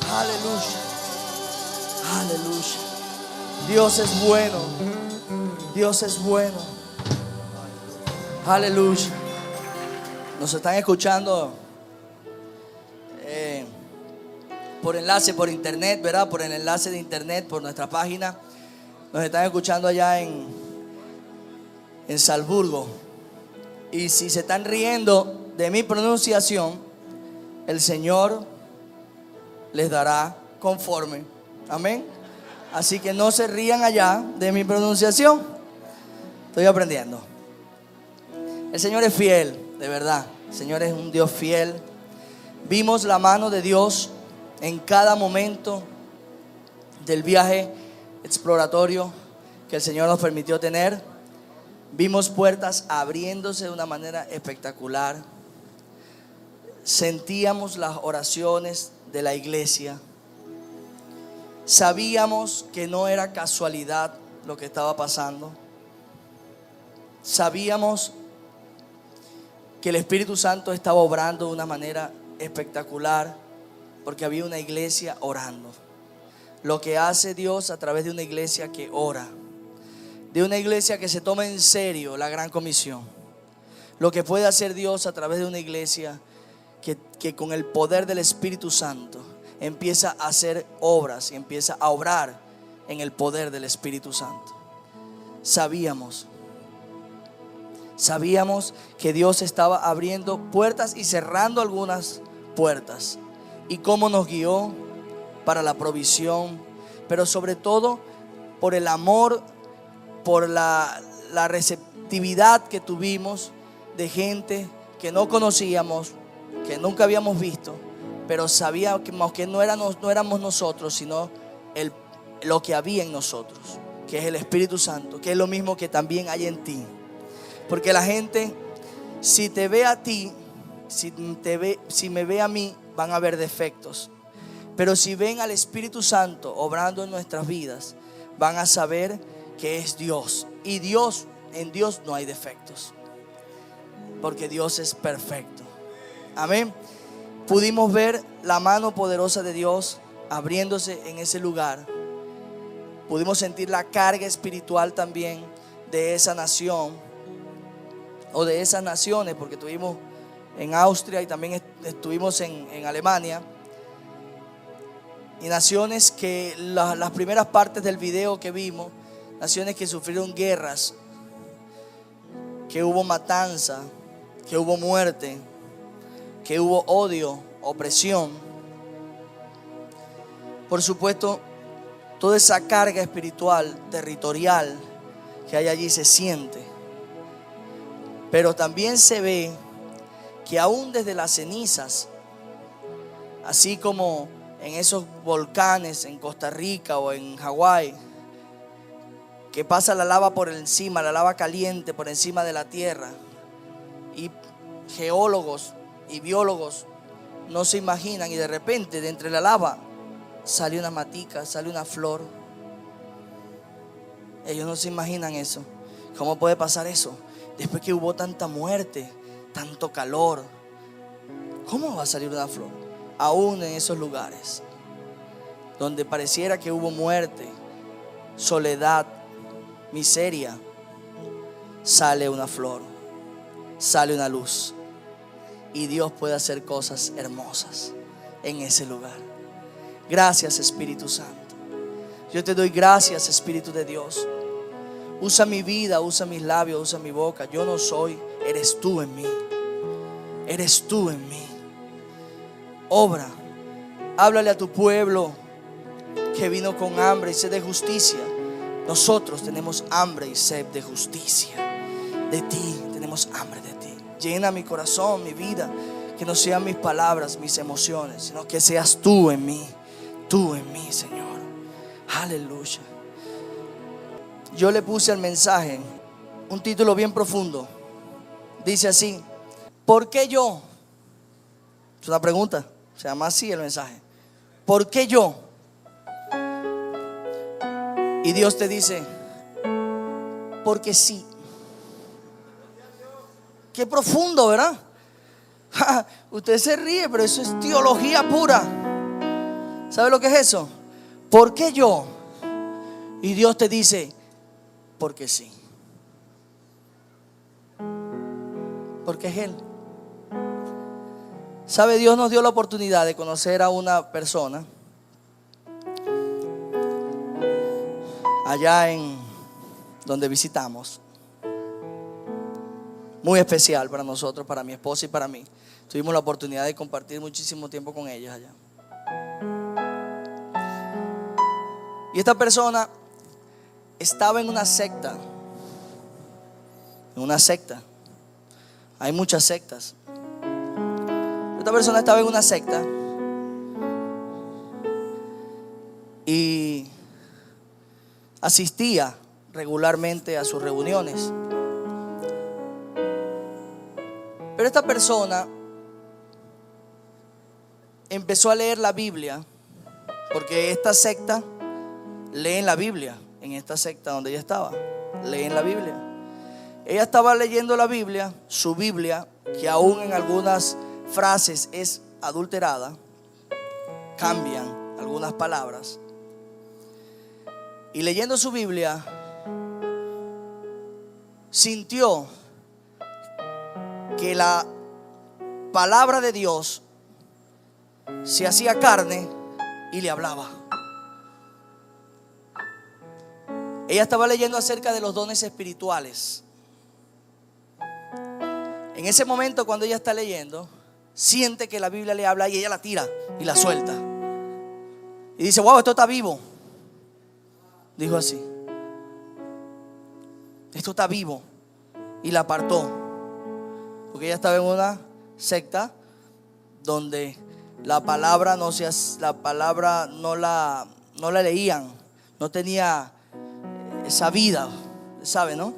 Aleluya. Aleluya. Dios es bueno. Dios es bueno. Aleluya. Nos están escuchando por enlace, por internet, ¿verdad? Por el enlace de internet, por nuestra página. Nos están escuchando allá en Salzburgo. Y si se están riendo de mi pronunciación, el Señor les dará conforme. Amén. Así que no se rían allá de mi pronunciación. Estoy aprendiendo. El Señor es fiel, de verdad. El Señor es un Dios fiel. Vimos la mano de Dios en cada momento del viaje exploratorio que el Señor nos permitió tener. Vimos puertas abriéndose de una manera espectacular. Sentíamos las oraciones de la iglesia. Sabíamos que no era casualidad lo que estaba pasando. Sabíamos que el Espíritu Santo estaba obrando de una manera espectacular, porque había una iglesia orando. Lo que hace Dios a través de una iglesia que ora, de una iglesia que se toma en serio la gran comisión. Lo que puede hacer Dios a través de una iglesia que con el poder del Espíritu Santo empieza a hacer obras y empieza a obrar en el poder del Espíritu Santo. Sabíamos que Dios estaba abriendo puertas y cerrando algunas puertas, y cómo nos guió para la provisión, pero sobre todo por el amor, por la receptividad que tuvimos de gente que no conocíamos, que nunca habíamos visto, pero sabíamos que no éramos nosotros, sino lo que había en nosotros, que es el Espíritu Santo, que es lo mismo que también hay en ti. Porque la gente, si te ve a ti, si me ve a mí, van a ver defectos. Pero si ven al Espíritu Santo obrando en nuestras vidas, van a saber que es Dios. Y en Dios no hay defectos, porque Dios es perfecto. Amén. Pudimos ver la mano poderosa de Dios abriéndose en ese lugar. Pudimos sentir la carga espiritual también de esa nación, o de esas naciones, porque estuvimos en Austria y también estuvimos en Alemania. Y naciones que las primeras partes del video que vimos, naciones que sufrieron guerras, que hubo matanza, que hubo muerte, que hubo odio, opresión. Por supuesto, toda esa carga espiritual, territorial que hay allí se siente. Pero también se ve que aún desde las cenizas, así como en esos volcanes en Costa Rica o en Hawái, que pasa la lava por encima, la lava caliente por encima de la tierra, y geólogos y biólogos no se imaginan, y de repente de entre la lava sale una matica, sale una flor. Ellos no se imaginan eso. ¿Cómo puede pasar eso? Después que hubo tanta muerte, tanto calor, ¿cómo va a salir una flor? Aún en esos lugares donde pareciera que hubo muerte, soledad, miseria, sale una flor, sale una luz. Y Dios puede hacer cosas hermosas en ese lugar. Gracias, Espíritu Santo. Yo te doy gracias, Espíritu de Dios. Usa mi vida, usa mis labios, usa mi boca. Yo no soy, eres tú en mí. Eres tú en mí. Obra. Háblale a tu pueblo que vino con hambre y sed de justicia. Nosotros tenemos hambre y sed de justicia. De ti, tenemos hambre de ti. Llena mi corazón, mi vida. Que no sean mis palabras, mis emociones, sino que seas tú en mí. Tú en mí, Señor. Aleluya. Yo le puse al mensaje un título bien profundo. Dice así: ¿por qué yo? Es una pregunta. Se llama así el mensaje. ¿Por qué yo? Y Dios te dice: porque sí. Qué profundo, ¿verdad? Usted se ríe, pero eso es teología pura. ¿Sabe lo que es eso? ¿Por qué yo? Y Dios te dice, porque sí. Porque es Él. ¿Sabe? Dios nos dio la oportunidad de conocer a una persona allá en donde visitamos. Muy especial para nosotros, para mi esposa y para mí. Tuvimos la oportunidad de compartir muchísimo tiempo con ellos allá. Y esta persona estaba en una secta. En una secta. Hay muchas sectas. Esta persona estaba en una secta y asistía regularmente a sus reuniones. Pero esta persona empezó a leer la Biblia, porque esta secta leen la Biblia. En esta secta donde ella estaba, leen la Biblia. Ella estaba leyendo la Biblia, su Biblia, que aún en algunas frases es adulterada, cambian algunas palabras. Y leyendo su Biblia, sintió que la palabra de Dios se hacía carne y le hablaba. Ella estaba leyendo acerca de los dones espirituales. En ese momento, cuando ella está leyendo, siente que la Biblia le habla y ella la tira y la suelta. Y dice, wow, esto está vivo. Dijo así. Esto está vivo. Y la apartó. Porque ella estaba en una secta donde la palabra no la leían. No tenía esa vida, ¿sabe, no?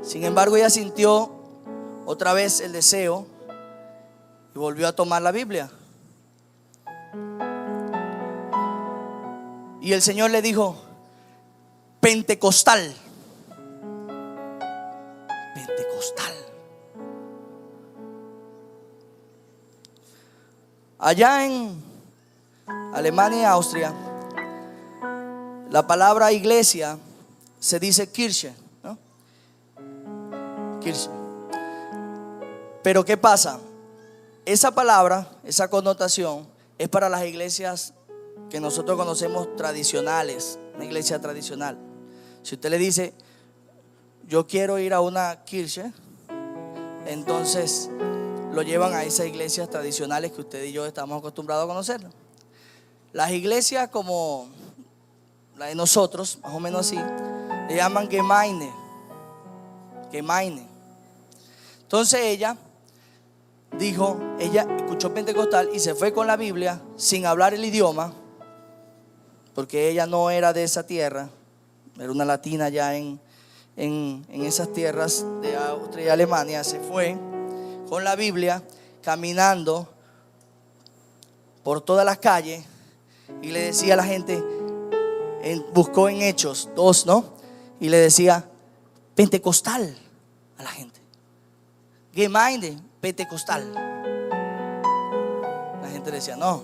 Sin embargo, ella sintió otra vez el deseo y volvió a tomar la Biblia. Y el Señor le dijo, pentecostal. Pentecostal. Allá en Alemania y Austria, la palabra iglesia se dice Kirche, ¿no? Kirche. Pero ¿qué pasa? Esa palabra, esa connotación es para las iglesias que nosotros conocemos tradicionales, una iglesia tradicional. Si usted le dice, yo quiero ir a una Kirche, entonces lo llevan a esas iglesias tradicionales que usted y yo estamos acostumbrados a conocer. Las iglesias como la de nosotros, más o menos así, le llaman Gemeinde. Gemeinde. Entonces ella escuchó pentecostal y se fue con la Biblia sin hablar el idioma, porque ella no era de esa tierra, era una latina ya en esas tierras de Austria y Alemania. Se fue con la Biblia caminando por todas las calles y le decía a la gente, buscó en Hechos 2, ¿no? Y le decía pentecostal a la gente. Gemeinde, pentecostal. La gente le decía, no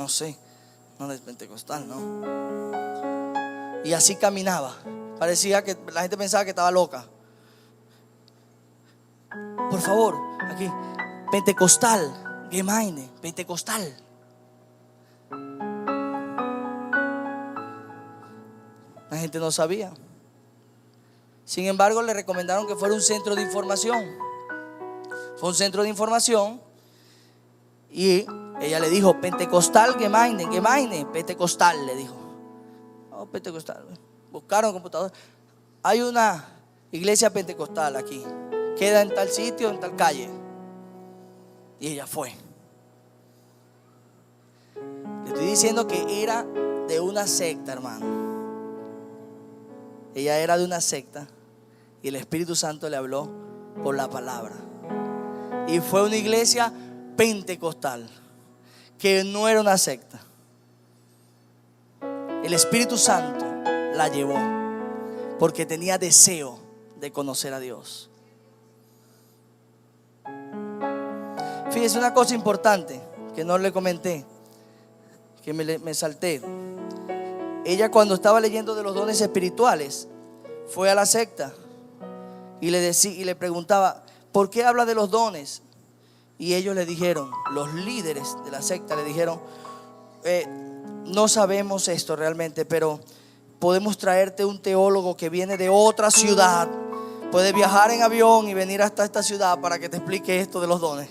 sé, no es pentecostal, no. Y así caminaba. Parecía que la gente pensaba que estaba loca. Por favor, aquí, pentecostal, Gemeinde, pentecostal. La gente no sabía. Sin embargo, le recomendaron que fuera un centro de información. Fue un centro de información y ella le dijo, pentecostal, Gemeinde, pentecostal, le dijo. Oh, pentecostal. Buscaron computador. Hay una iglesia pentecostal aquí. Queda en tal sitio, en tal calle. Y ella fue. Le estoy diciendo que era de una secta, hermano. Ella era de una secta y el Espíritu Santo le habló por la palabra. Y fue una iglesia pentecostal, que no era una secta. El Espíritu Santo la llevó porque tenía deseo de conocer a Dios. Fíjese una cosa importante que no le comenté, que me salté. Ella, cuando estaba leyendo de los dones espirituales, fue a la secta y le preguntaba: ¿por qué habla de los dones? Y ellos le dijeron, los líderes de la secta le dijeron: no sabemos esto realmente, pero podemos traerte un teólogo que viene de otra ciudad. Puede viajar en avión y venir hasta esta ciudad para que te explique esto de los dones.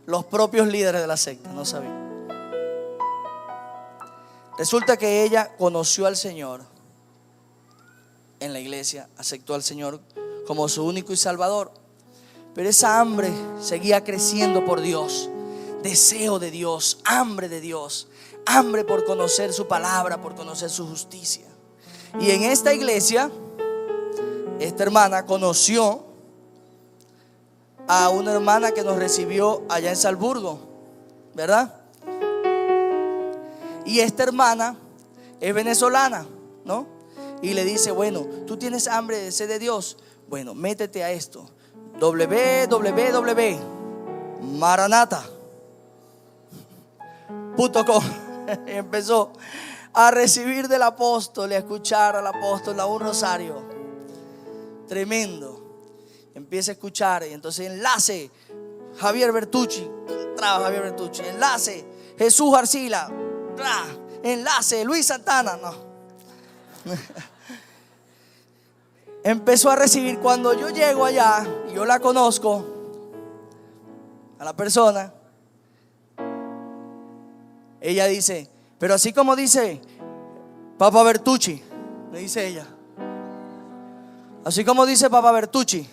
Los propios líderes de la secta no sabían. Resulta que ella conoció al Señor en la iglesia, aceptó al Señor como su único y salvador. Pero esa hambre seguía creciendo por Dios. Deseo de Dios, hambre por conocer su palabra, por conocer su justicia. Y en esta iglesia, esta hermana conoció a una hermana que nos recibió allá en Salzburgo, ¿verdad? Y esta hermana es venezolana, ¿no? Y le dice: bueno, tú tienes hambre de sed de Dios. Bueno, métete a esto. www.maranata.com. Y empezó a recibir del apóstol y a escuchar al apóstol a un rosario tremendo. Empieza a escuchar y entonces enlace Javier Bertucci, enlace Jesús Arcila, enlace Luis Santana, no. Empezó a recibir. Cuando yo llego allá y yo la conozco a la persona, ella dice: pero así como dice Papa Bertucci, me dice ella, así como dice Papa Bertucci,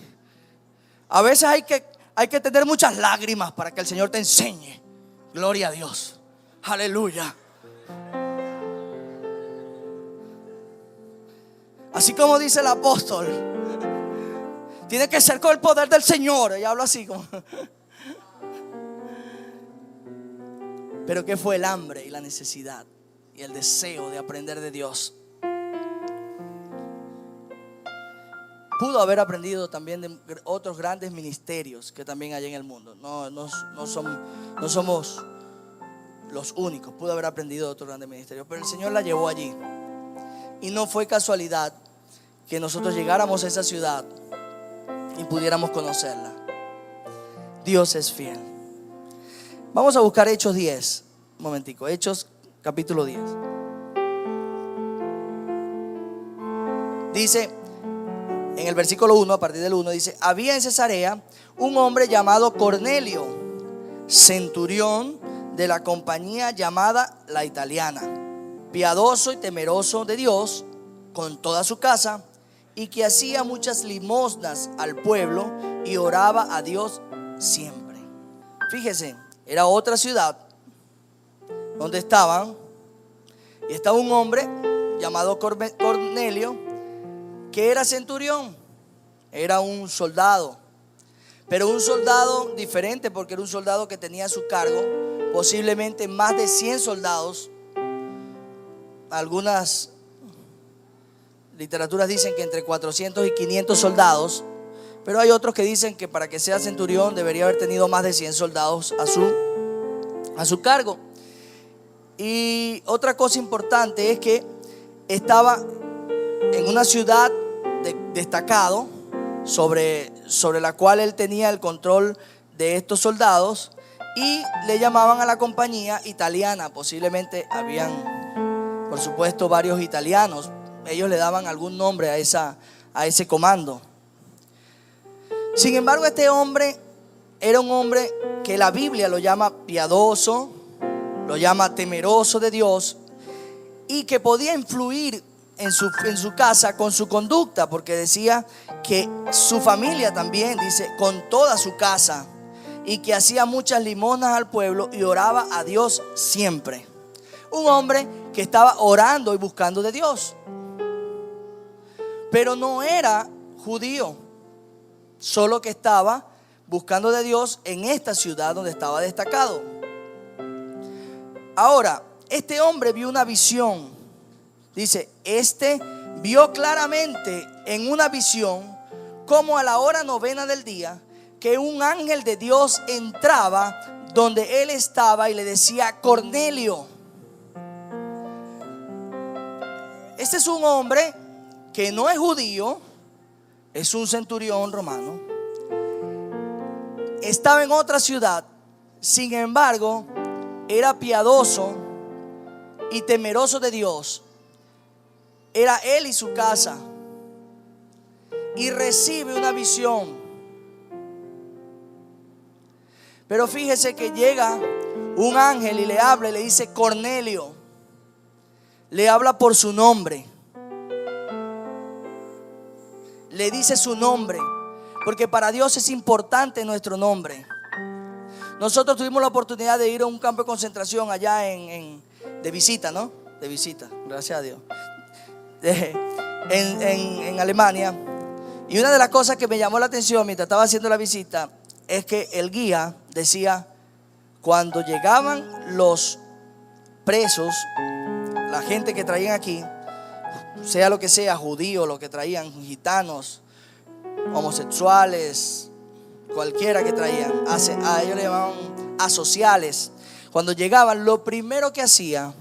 a veces hay que tener muchas lágrimas para que el Señor te enseñe. Gloria a Dios, aleluya. Así como dice el apóstol, tiene que ser con el poder del Señor. Ella habla así como. Pero ¿qué fue el hambre y la necesidad y el deseo de aprender de Dios? Pudo haber aprendido también de otros grandes ministerios que también hay en el mundo. No somos los únicos. Pudo haber aprendido de otros grandes ministerios, pero el Señor la llevó allí. Y no fue casualidad que nosotros llegáramos a esa ciudad y pudiéramos conocerla. Dios es fiel. Vamos a buscar Hechos 10. Un momentico, Hechos capítulo 10. Dice en el versículo 1, a partir del 1, dice: había en Cesarea un hombre llamado Cornelio, centurión de la compañía llamada La Italiana, piadoso y temeroso de Dios con toda su casa, y que hacía muchas limosnas al pueblo y oraba a Dios siempre. Fíjese, era otra ciudad donde estaban, y estaba un hombre llamado Cornelio, que era centurión, era un soldado, pero un soldado diferente, porque era un soldado que tenía a su cargo posiblemente más de 100 soldados. Algunas literaturas dicen que entre 400 y 500 soldados, pero hay otros que dicen que para que sea centurión debería haber tenido más de 100 soldados a su cargo. Y otra cosa importante es que estaba en una ciudad destacado sobre la cual él tenía el control de estos soldados, y le llamaban a la compañía italiana. Posiblemente habían, por supuesto, varios italianos. Ellos le daban algún nombre a ese comando. Sin embargo, este hombre era un hombre que la Biblia lo llama piadoso, lo llama temeroso de Dios, y que podía influir en su casa con su conducta, porque decía que su familia también, dice, con toda su casa, y que hacía muchas limosnas al pueblo y oraba a Dios siempre. Un hombre que estaba orando y buscando de Dios, pero no era judío, solo que estaba buscando de Dios en esta ciudad donde estaba destacado. Ahora, este hombre vio una visión. Dice, vio claramente en una visión, como a la hora 9 del día, que un ángel de Dios entraba donde él estaba y le decía: Cornelio. Este es un hombre que no es judío, es un centurión romano. Estaba en otra ciudad, sin embargo, era piadoso y temeroso de Dios. Era él y su casa. Y recibe una visión. Pero fíjese que llega un ángel y le habla y le dice: Cornelio. Le habla por su nombre. Le dice su nombre, porque para Dios es importante nuestro nombre. Nosotros tuvimos la oportunidad de ir a un campo de concentración allá de visita, ¿no? De visita, gracias a Dios. En Alemania. Y una de las cosas que me llamó la atención mientras estaba haciendo la visita es que el guía decía: cuando llegaban los presos, la gente que traían aquí, sea lo que sea, judíos, lo que traían, gitanos, homosexuales, cualquiera que traían, a ellos le llamaban asociales. Cuando llegaban, lo primero que hacía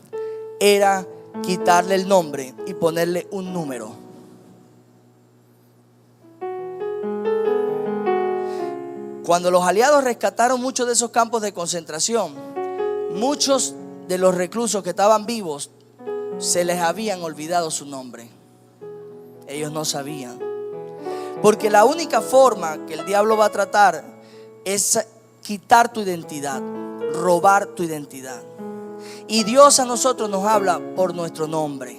era quitarle el nombre y ponerle un número. Cuando los aliados rescataron muchos de esos campos de concentración, muchos de los reclusos que estaban vivos se les habían olvidado su nombre. Ellos no sabían. Porque la única forma que el diablo va a tratar es quitar tu identidad, robar tu identidad. Y Dios a nosotros nos habla por nuestro nombre.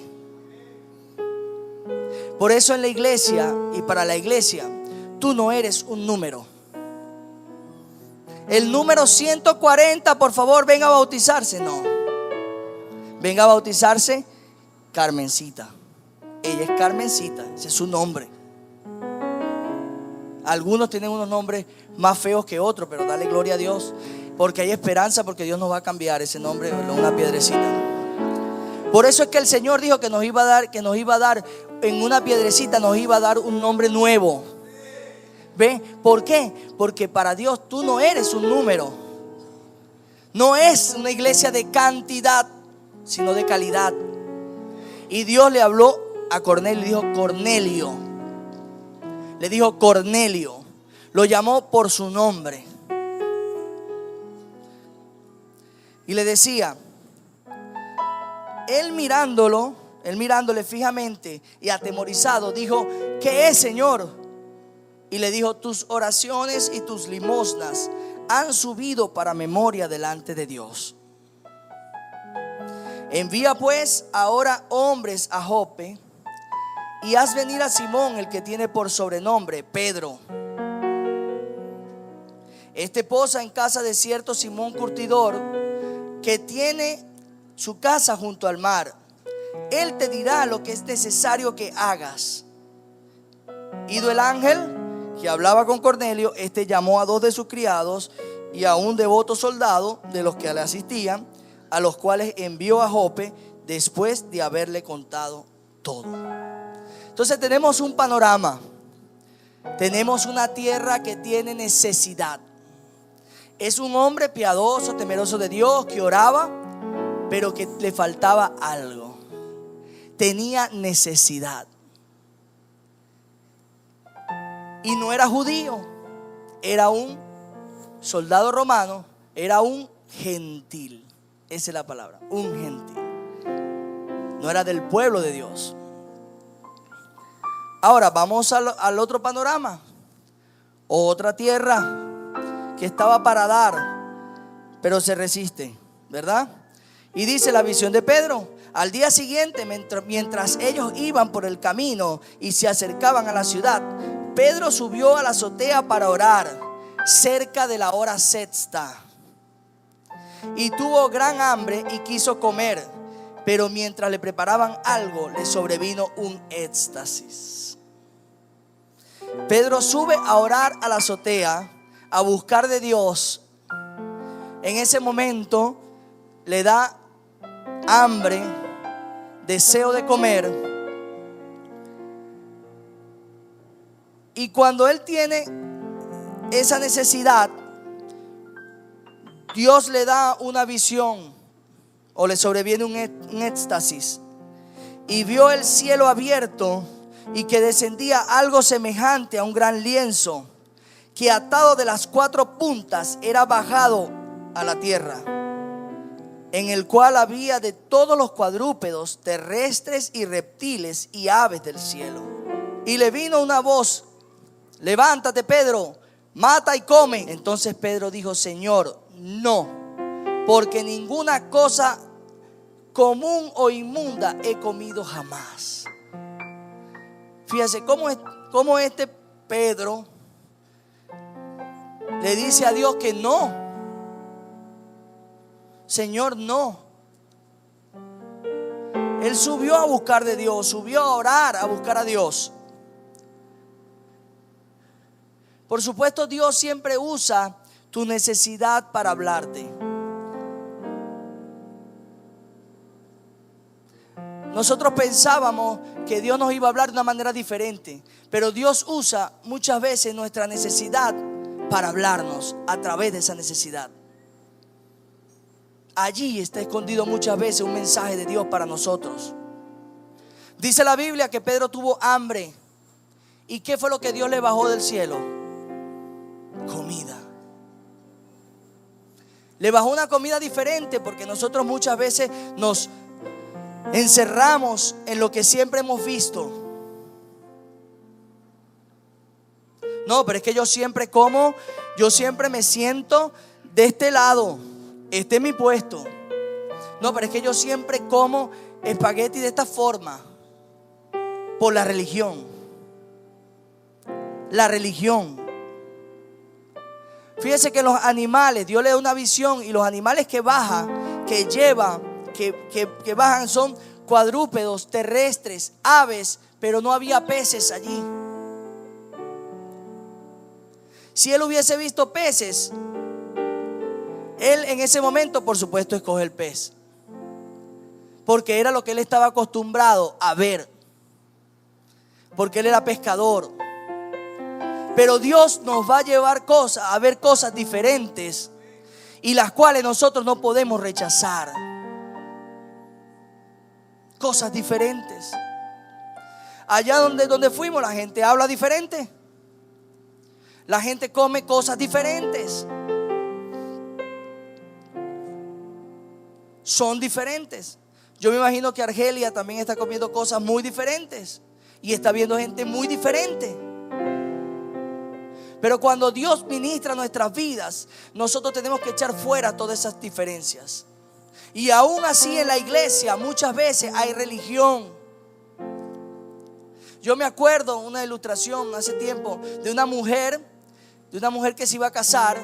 Por eso en la iglesia y para la iglesia, tú no eres un número. El número 140, por favor, venga a bautizarse. No. Venga a bautizarse Carmencita. Ella es Carmencita, ese es su nombre. Algunos tienen unos nombres más feos que otros, pero dale gloria a Dios, porque hay esperanza, porque Dios nos va a cambiar ese nombre en una piedrecita. Por eso es que el Señor dijo que nos iba a dar en una piedrecita, nos iba a dar un nombre nuevo. ¿Ve? ¿Por qué? Porque para Dios tú no eres un número. No es una iglesia de cantidad, sino de calidad. Y Dios le habló a Cornelio y dijo: Cornelio. Le dijo Cornelio. Lo llamó por su nombre. Y le decía, él mirándole fijamente y atemorizado, dijo: ¿qué es, Señor? Y le dijo: tus oraciones y tus limosnas han subido para memoria delante de Dios. Envía pues ahora hombres a Jope y haz venir a Simón, el que tiene por sobrenombre Pedro. Este posa en casa de cierto Simón curtidor, que tiene su casa junto al mar. Él te dirá lo que es necesario que hagas. Ido el ángel que hablaba con Cornelio, este llamó a 2 de sus criados y a un devoto soldado de los que le asistían, a los cuales envió a Jope después de haberle contado todo. Entonces tenemos un panorama. Tenemos una tierra que tiene necesidad. Es un hombre piadoso, temeroso de Dios, que oraba, pero que le faltaba algo. Tenía necesidad. Y no era judío, era un soldado romano, era un gentil. Esa es la palabra, un gentil. No era del pueblo de Dios. Ahora vamos al otro panorama. Otra tierra que estaba para dar, pero se resiste, ¿verdad? Y dice la visión de Pedro: al día siguiente, mientras ellos iban por el camino y se acercaban a la ciudad, Pedro subió a la azotea para orar cerca de la hora sexta. Y tuvo gran hambre y quiso comer, pero mientras le preparaban algo, le sobrevino un éxtasis. Pedro sube a orar a la azotea, a buscar de Dios. En ese momento le da hambre, deseo de comer. Y cuando él tiene esa necesidad, Dios le da una visión o le sobreviene un éxtasis y vio el cielo abierto y que descendía algo semejante a un gran lienzo que atado de las 4 puntas era bajado a la tierra, en el cual había de todos los cuadrúpedos terrestres y reptiles y aves del cielo. Y le vino una voz: levántate, Pedro, mata y come. Entonces Pedro dijo: Señor, no, porque ninguna cosa común o inmunda he comido jamás. Fíjese cómo este Pedro le dice a Dios que no. Señor, no. Él subió a buscar de Dios, subió a orar, a buscar a Dios. Por supuesto, Dios siempre usa tu necesidad para hablarte. Nosotros pensábamos que Dios nos iba a hablar de una manera diferente, pero Dios usa muchas veces nuestra necesidad para hablarnos a través de esa necesidad. Allí está escondido muchas veces un mensaje de Dios para nosotros. Dice la Biblia que Pedro tuvo hambre. ¿Y qué fue lo que Dios le bajó del cielo? Comida. Le bajó una comida diferente, porque nosotros muchas veces nos encerramos en lo que siempre hemos visto. No, pero es que yo siempre como, yo siempre me siento de este lado, este es mi puesto. No, pero es que yo siempre como espagueti de esta forma. Por la religión. La religión. Fíjese que los animales, Dios le da una visión, y los animales que bajan, que llevan, que bajan son cuadrúpedos, terrestres, aves, pero no había peces allí. Si él hubiese visto peces, él en ese momento, por supuesto, escoge el pez, porque era lo que él estaba acostumbrado a ver, porque él era pescador. Pero Dios nos va a llevar a ver cosas diferentes, y las cuales nosotros no podemos rechazar. Cosas diferentes. Allá donde fuimos, la gente habla diferente. La gente come cosas diferentes. Son diferentes. Yo me imagino que Argelia también está comiendo cosas muy diferentes y está viendo gente muy diferente. Pero cuando Dios ministra nuestras vidas, nosotros tenemos que echar fuera todas esas diferencias. Y aún así en la iglesia muchas veces hay religión. Yo me acuerdo una ilustración hace tiempo de una mujer que se iba a casar.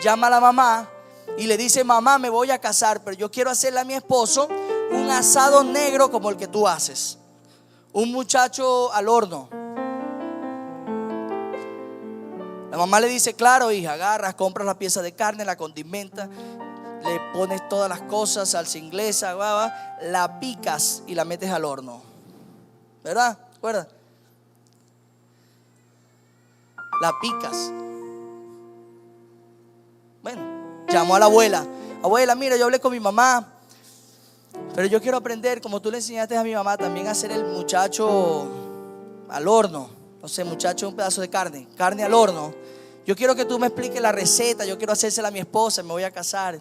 Llama a la mamá y le dice: mamá, me voy a casar, pero yo quiero hacerle a mi esposo un asado negro como el que tú haces, un muchacho al horno. La mamá le dice: claro, hija, agarras, compras la pieza de carne, la condimentas, le pones todas las cosas, salsa inglesa, la picas y la metes al horno, ¿verdad? ¿Recuerdas? La picas. Bueno, llamó a la abuela: abuela, mira, yo hablé con mi mamá, pero yo quiero aprender, como tú le enseñaste a mi mamá, también a hacer el muchacho al horno. No sé, muchacho, un pedazo de carne al horno. Yo quiero que tú me expliques la receta, yo quiero hacérsela a mi esposa, me voy a casar.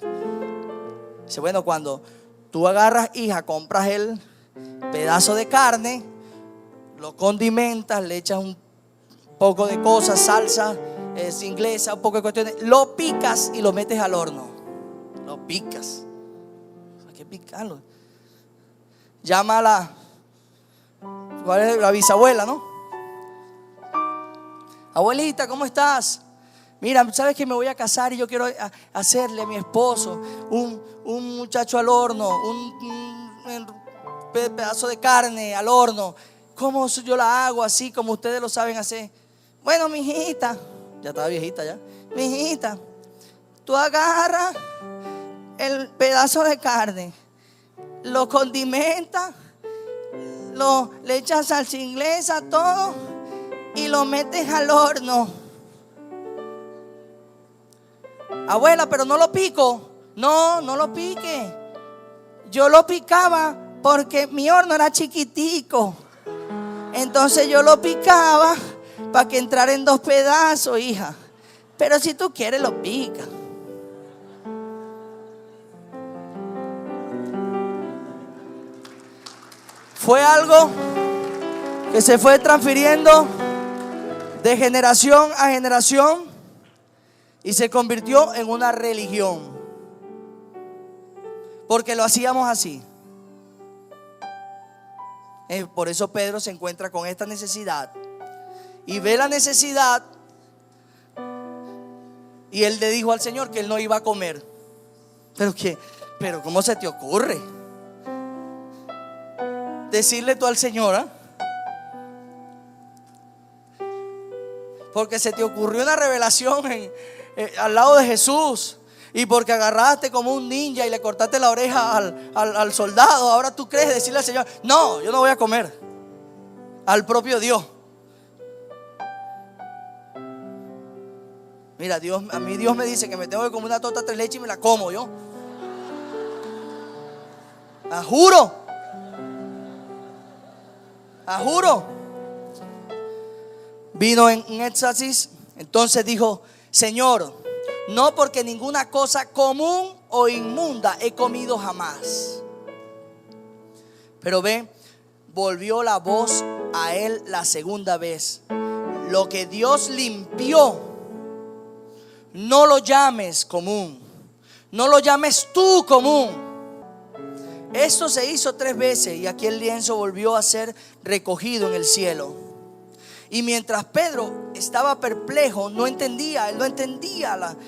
Dice: bueno, cuando tú agarras, hija, compras el pedazo de carne, lo condimentas, le echas un poco de cosas, salsa inglesa, un poco de cuestiones, lo picas y lo metes al horno. Lo picas. Hay que picarlo. Llama a ¿cuál es? La bisabuela, ¿no? Abuelita, ¿cómo estás? Mira, ¿sabes que me voy a casar y yo quiero hacerle a mi esposo un muchacho al horno, un pedazo de carne al horno? ¿Cómo yo la hago así como ustedes lo saben hacer? Bueno, mijita, ya estaba viejita ya. Mijita, tú agarras el pedazo de carne, lo condimentas, le echas salsa inglesa, todo, y lo metes al horno. Abuela, pero no lo pico. No, no lo pique. Yo lo picaba porque mi horno era chiquitico. Entonces yo lo picaba para que entrara en 2 pedazos, hija. Pero si tú quieres, lo pica. Fue algo que se fue transfiriendo de generación a generación y se convirtió en una religión, porque lo hacíamos así. Por eso Pedro se encuentra con esta necesidad y ve la necesidad, y él le dijo al Señor que él no iba a comer. Pero ¿cómo se te ocurre decirle tú al Señor? Porque se te ocurrió una revelación al lado de Jesús, y porque agarraste como un ninja y le cortaste la oreja al soldado, ahora tú crees decirle al Señor: no, yo no voy a comer. Al propio Dios. Mira, a mí Dios me dice que me tengo que comer una torta 3 leches y me la como yo. A juro. A juro. Vino en éxtasis. Entonces dijo: Señor, no porque ninguna cosa común o inmunda he comido jamás. Pero ve, volvió la voz a él la segunda vez: lo que Dios limpió, no lo llames común. No lo llames tú común. Esto se hizo 3 veces y aquí el lienzo volvió a ser recogido en el cielo. Y mientras Pedro estaba perplejo, él no entendía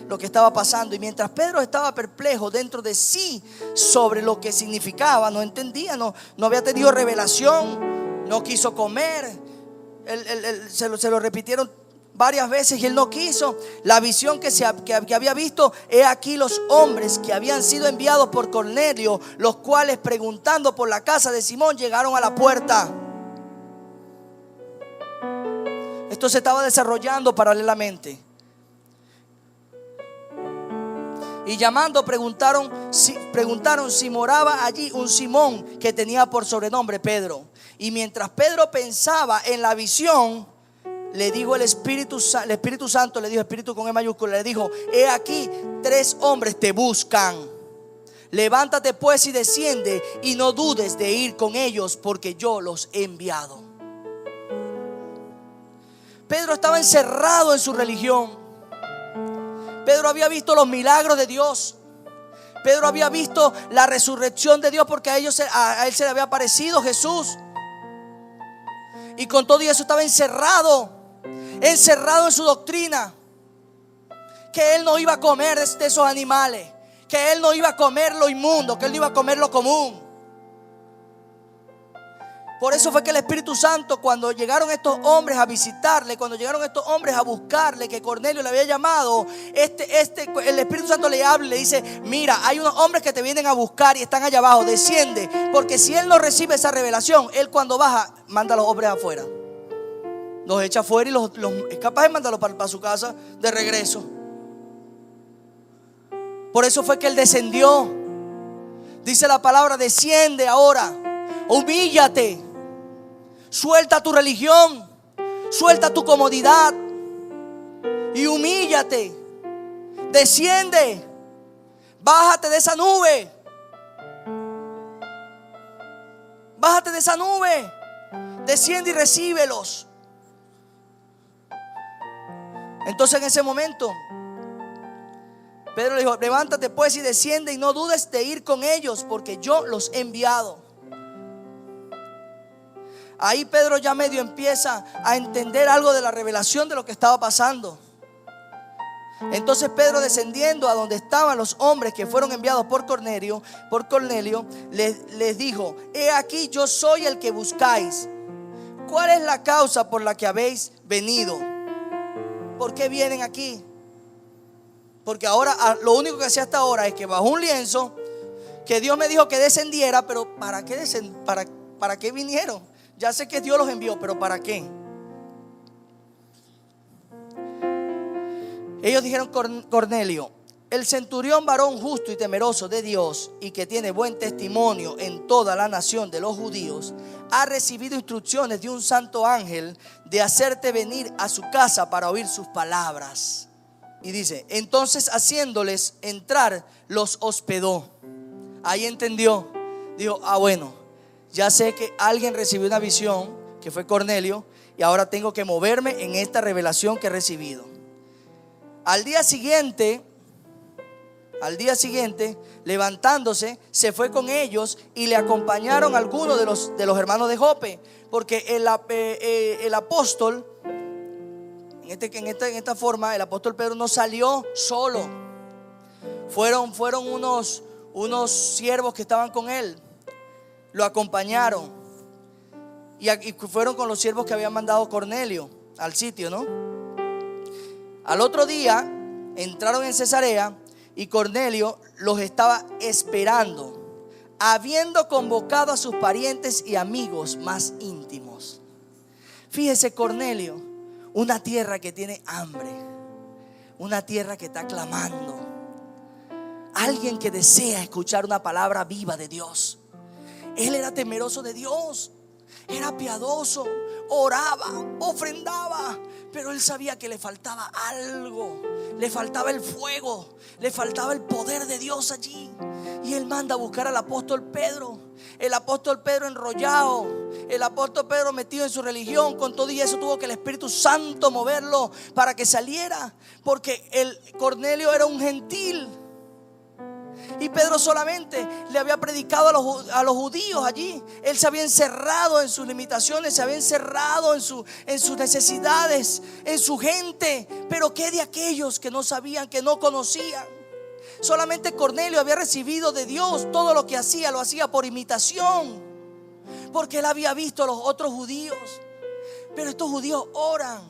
lo que estaba pasando. Y mientras Pedro estaba perplejo dentro de sí sobre lo que significaba, no entendía, no había tenido revelación, no quiso comer. Se lo repitieron varias veces y él no quiso. La visión que había visto: he aquí los hombres que habían sido enviados por Cornelio, los cuales, preguntando por la casa de Simón, llegaron a la puerta. Esto se estaba desarrollando paralelamente. Y llamando preguntaron si moraba allí un Simón, que tenía por sobrenombre Pedro. Y mientras Pedro pensaba en la visión, le dijo el Espíritu Santo, le dijo, Espíritu con E mayúscula, le dijo: he aquí 3 hombres te buscan. Levántate pues y desciende, y no dudes de ir con ellos, porque yo los he enviado. Pedro estaba encerrado en su religión. Pedro había visto los milagros de Dios. Pedro había visto la resurrección de Dios, porque a él se le había aparecido Jesús. Y con todo eso estaba encerrado en su doctrina, que él no iba a comer de esos animales, que él no iba a comer lo inmundo, que él no iba a comer lo común. Por eso fue que el Espíritu Santo, cuando llegaron estos hombres a visitarle, cuando llegaron estos hombres a buscarle, que Cornelio le había llamado, el Espíritu Santo le habla y le dice: mira, hay unos hombres que te vienen a buscar y están allá abajo, desciende. Porque si él no recibe esa revelación, él cuando baja manda a los hombres afuera, los echa afuera y los es capaz de mandarlos para su casa de regreso. Por eso fue que él descendió. Dice la palabra: desciende ahora, humíllate, suelta tu religión, suelta tu comodidad y humíllate. Desciende, bájate de esa nube, bájate de esa nube, desciende y recíbelos. Entonces en ese momento Pedro le dijo: levántate pues y desciende, y no dudes de ir con ellos, porque yo los he enviado. Ahí Pedro ya medio empieza a entender algo de la revelación de lo que estaba pasando. Entonces Pedro, descendiendo a donde estaban los hombres que fueron enviados por Cornelio, les dijo: he aquí, yo soy el que buscáis. ¿Cuál es la causa por la que habéis venido? ¿Por qué vienen aquí? Porque ahora lo único que hacía hasta ahora es que bajó un lienzo, que Dios me dijo que descendiera, pero ¿para qué vinieron? Ya sé que Dios los envió, pero ¿para qué? Ellos dijeron: Cornelio, El centurión, varón justo y temeroso de Dios y que tiene buen testimonio en toda la nación de los judíos, ha recibido instrucciones de un santo ángel de hacerte venir a su casa para oír sus palabras. Y dice, entonces haciéndoles entrar, los hospedó. Ahí entendió. Dijo, bueno, ya sé que alguien recibió una visión, que fue Cornelio, y ahora tengo que moverme en esta revelación que he recibido. Al día siguiente, levantándose, se fue con ellos y le acompañaron algunos de los hermanos de Jope, porque el apóstol, en esta forma, el apóstol Pedro no salió solo. Fueron unos siervos que estaban con él, lo acompañaron y fueron con los siervos que había mandado Cornelio al sitio, ¿no? Al otro día entraron en Cesarea y Cornelio los estaba esperando, habiendo convocado a sus parientes y amigos más íntimos. Fíjese, Cornelio, una tierra que tiene hambre, una tierra que está clamando, alguien que desea escuchar una palabra viva de Dios. Él era temeroso de Dios, era piadoso, oraba, ofrendaba, pero él sabía que le faltaba algo, le faltaba el fuego, le faltaba el poder de Dios allí. Y él manda a buscar al apóstol Pedro. El apóstol Pedro enrollado, el apóstol Pedro metido en su religión, con todo y eso tuvo que el Espíritu Santo moverlo para que saliera, porque el Cornelio era un gentil. Y Pedro solamente le había predicado a los judíos allí. Él se había encerrado en sus limitaciones, se había encerrado en sus necesidades, en su gente. Pero ¿qué de aquellos que no sabían, que no conocían? Solamente Cornelio había recibido de Dios. Todo lo que hacía, lo hacía por imitación, porque él había visto a los otros judíos. Pero estos judíos oran,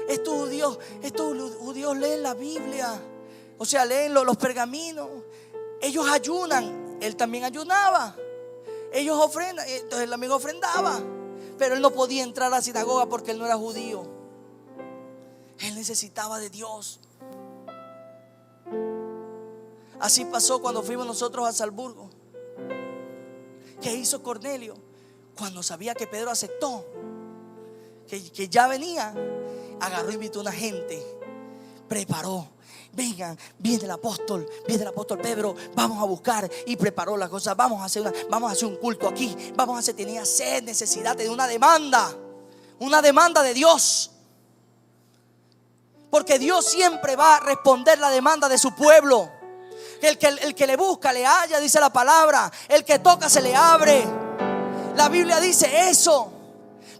estos judíos leen la Biblia, o sea, leen los pergaminos. Ellos ayunan, él también ayunaba. Ellos ofrendan, entonces él también ofrendaba. Pero él no podía entrar a la sinagoga porque él no era judío. Él necesitaba de Dios. Así pasó cuando fuimos nosotros a Salzburgo. ¿Qué hizo Cornelio? Cuando sabía que Pedro aceptó, que ya venía, agarró, invitó a una gente, preparó. Vengan, viene el apóstol Pedro, vamos a buscar. Y preparó las cosas. Vamos a hacer un culto aquí. Tenía sed, necesidad de una demanda de Dios. Porque Dios siempre va a responder la demanda de su pueblo. El que le busca le halla, dice la palabra. El que toca se le abre. La Biblia dice eso.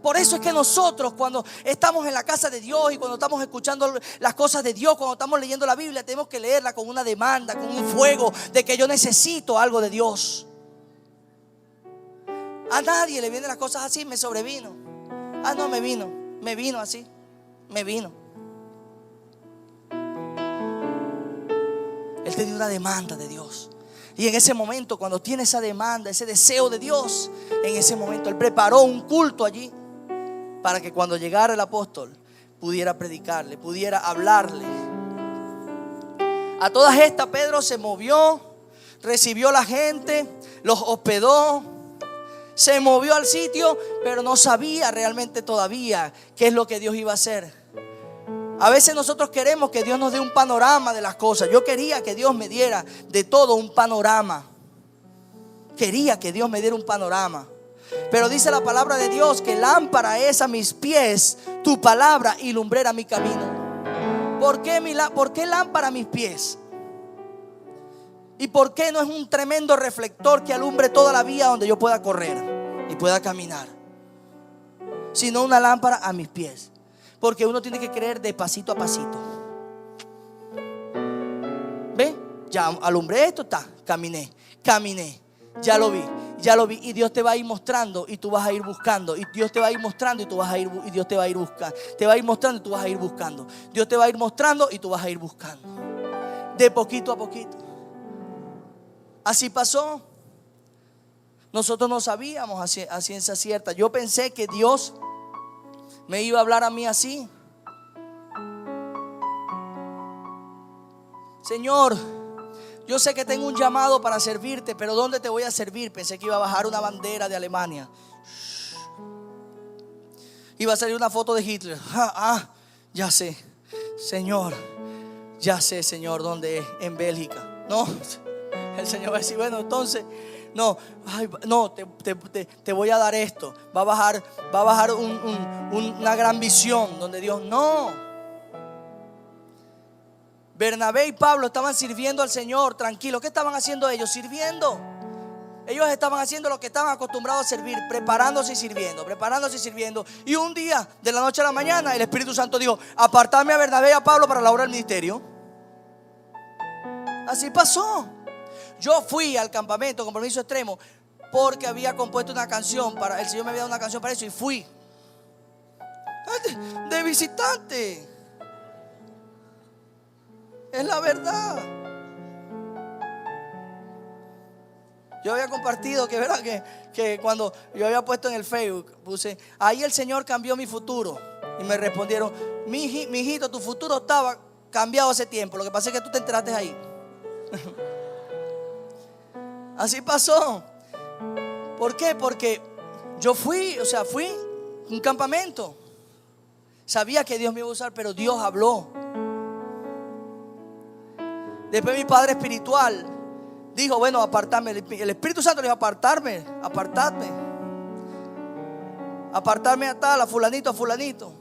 Por eso es que nosotros, cuando estamos en la casa de Dios y cuando estamos escuchando las cosas de Dios, cuando estamos leyendo la Biblia, tenemos que leerla con una demanda, con un fuego de que yo necesito algo de Dios. A nadie le vienen las cosas así, me sobrevino. No, me vino así, me vino. Él tenía una demanda de Dios. Y en ese momento, cuando tiene esa demanda, ese deseo de Dios, en ese momento él preparó un culto allí, para que cuando llegara el apóstol pudiera predicarle, pudiera hablarle. A todas estas Pedro se movió, recibió a la gente, los hospedó, se movió al sitio, pero no sabía realmente todavía qué es lo que Dios iba a hacer. A veces nosotros queremos que Dios nos dé un panorama de las cosas. Yo quería que Dios me diera de todo un panorama. Quería que Dios me diera un panorama. Pero dice la palabra de Dios que lámpara es a mis pies tu palabra y lumbrera mi camino. ¿Por qué lámpara a mis pies? ¿Y por qué no es un tremendo reflector que alumbre toda la vía donde yo pueda correr y pueda caminar? Sino una lámpara a mis pies. Porque uno tiene que creer de pasito a pasito. ¿Ve? Ya alumbré esto, caminé. Ya lo vi. Y Dios te va a ir mostrando y tú vas a ir buscando. Y Dios te va a ir mostrando y tú vas a ir, y Dios te va a ir buscando. Te va a ir mostrando y tú vas a ir buscando. Dios te va a ir mostrando y tú vas a ir buscando. De poquito a poquito. Así pasó. Nosotros no sabíamos a ciencia cierta. Yo pensé que Dios me iba a hablar a mí así. Señor, Yo sé que tengo un llamado para servirte, pero ¿dónde te voy a servir? Pensé que iba a bajar una bandera de Alemania. Iba a salir una foto de Hitler. Ya sé, Señor, ya sé, Señor, dónde es, en Bélgica. No, el Señor va a decir, bueno, entonces, no, te voy a dar esto. Va a bajar una gran visión donde Dios, no. Bernabé y Pablo estaban sirviendo al Señor, tranquilos. ¿Qué estaban haciendo ellos? Sirviendo. Ellos estaban haciendo lo que estaban acostumbrados a servir, preparándose y sirviendo. Y un día, de la noche a la mañana, el Espíritu Santo dijo: apartadme a Bernabé y a Pablo para la obra del ministerio. Así pasó. Yo fui al campamento Compromiso Extremo porque había compuesto una canción para, el Señor me había dado una canción para eso, y fui de visitante. Es la verdad. Yo había compartido que, ¿verdad? que cuando yo había puesto en el Facebook, puse: ahí el Señor cambió mi futuro. Y me respondieron: mi hijito, tu futuro estaba cambiado hace tiempo. Lo que pasa es que tú te enteraste ahí. Así pasó. ¿Por qué? Porque yo fui a un campamento. Sabía que Dios me iba a usar, pero Dios habló. Después mi padre espiritual dijo: bueno, apartarme. El Espíritu Santo le dijo: apartarme a tal, a fulanito.